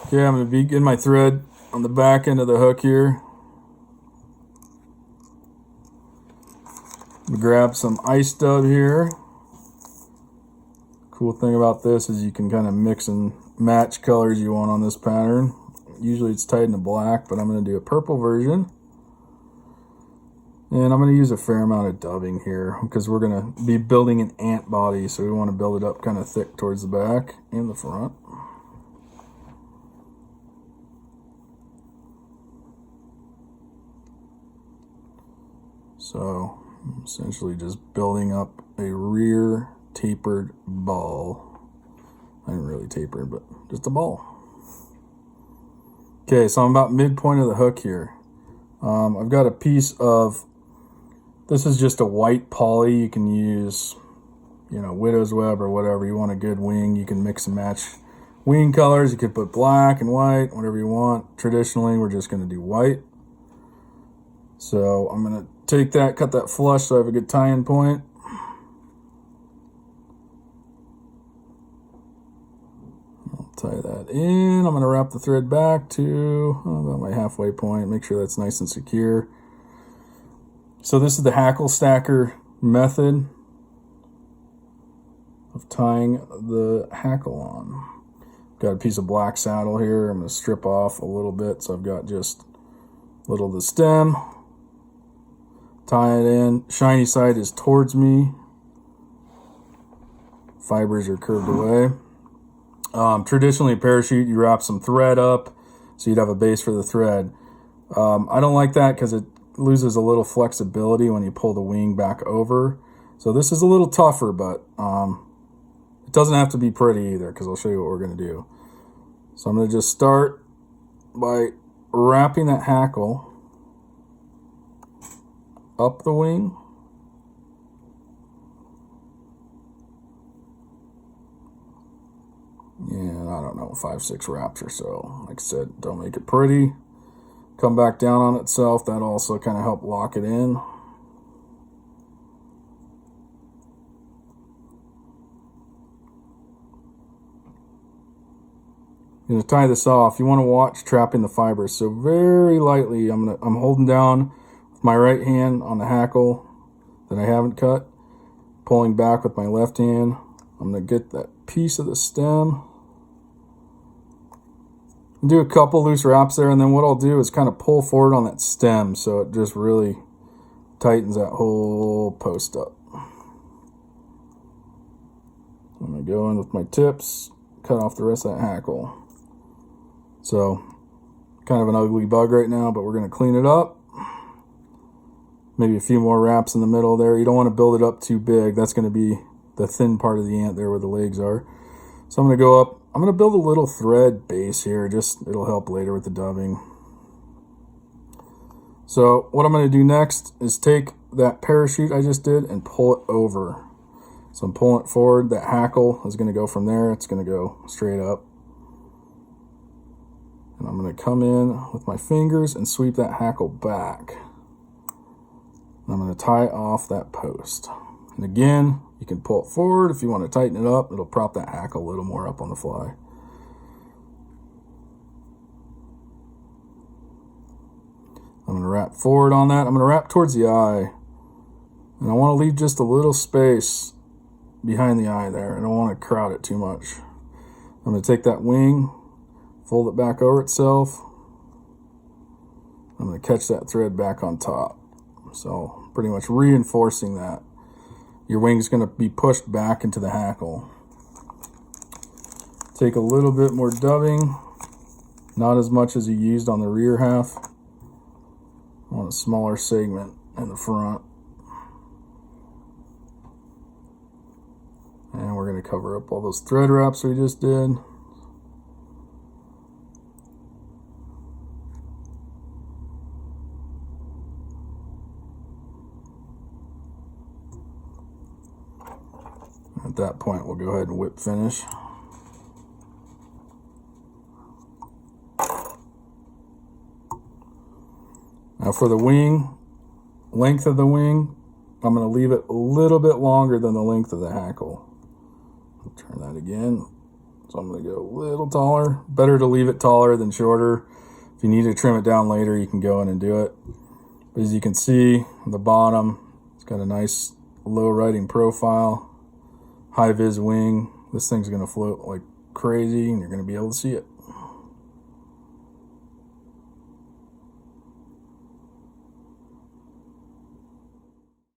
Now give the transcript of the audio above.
Okay, I'm going to begin my thread on the back end of the hook here. Grab some ice dub here. Cool thing about this is you can kind of mix and match colors you want on this pattern. Usually it's tied into black, but I'm going to do a purple version. And I'm going to use a fair amount of dubbing here because we're going to be building an ant body, so we want to build it up kind of thick towards the back and the front. So I'm essentially just building up a rear tapered ball. I didn't really taper it, but just a ball. Okay, so I'm about midpoint of the hook here. I've got a piece of, this is just a white poly. You can use, you know, widow's web or whatever. You want a good wing, you can mix and match wing colors. You could put black and white, whatever you want. Traditionally, we're just going to do white. So I'm going to take that, cut that flush so I have a good tie-in point. I'll tie that in. I'm going to wrap the thread back to about my halfway point. Make sure that's nice and secure. So this is the hackle stacker method of tying the hackle on. Got a piece of black saddle here. I'm going to strip off a little bit, so I've got just a little of the stem. Tie it in. Shiny side is towards me. Fibers are curved away. Traditionally, a parachute, you wrap some thread up so you'd have a base for the thread. I don't like that because it loses a little flexibility when you pull the wing back over. So this is a little tougher, but it doesn't have to be pretty either because I'll show you what we're going to do. So I'm going to just start by wrapping that hackle up the wing. And I don't know, 5-6 wraps or so. Like I said, don't make it pretty. Come back down on itself. That'll also kind of help lock it in. I'm going to tie this off. You want to watch trapping the fibers. So very lightly, I'm holding down with my right hand on the hackle that I haven't cut, pulling back with my left hand. I'm going to get that piece of the stem. Do a couple loose wraps there, and then what I'll do is kind of pull forward on that stem so it just really tightens that whole post up. I'm going to go in with my tips, cut off the rest of that hackle. So, kind of an ugly bug right now, but we're going to clean it up. Maybe a few more wraps in the middle there. You don't want to build it up too big. That's going to be the thin part of the ant there where the legs are. So I'm going to go up. I'm going to build a little thread base here. Just, it'll help later with the dubbing. So what I'm going to do next is take that parachute I just did and pull it over. So I'm pulling it forward. That hackle is going to go from there. It's going to go straight up. And I'm going to come in with my fingers and sweep that hackle back. And I'm going to tie off that post. And again, you can pull it forward. If you want to tighten it up, it'll prop that hackle a little more up on the fly. I'm going to wrap forward on that. I'm going to wrap towards the eye. And I want to leave just a little space behind the eye there. I don't want to crowd it too much. I'm going to take that wing, fold it back over itself. I'm going to catch that thread back on top. So pretty much reinforcing that. Your wing's going to be pushed back into the hackle. Take a little bit more dubbing, not as much as you used on the rear half. I want a smaller segment in the front. And we're going to cover up all those thread wraps we just did. At that point, we'll go ahead and whip finish. Now for the wing, length of the wing, I'm going to leave it a little bit longer than the length of the hackle. I'll turn that again. So I'm going to go a little taller. Better to leave it taller than shorter. If you need to trim it down later, you can go in and do it. But as you can see, the bottom, it's got a nice low riding profile, high vis wing. This thing's going to float like crazy, and you're going to be able to see it.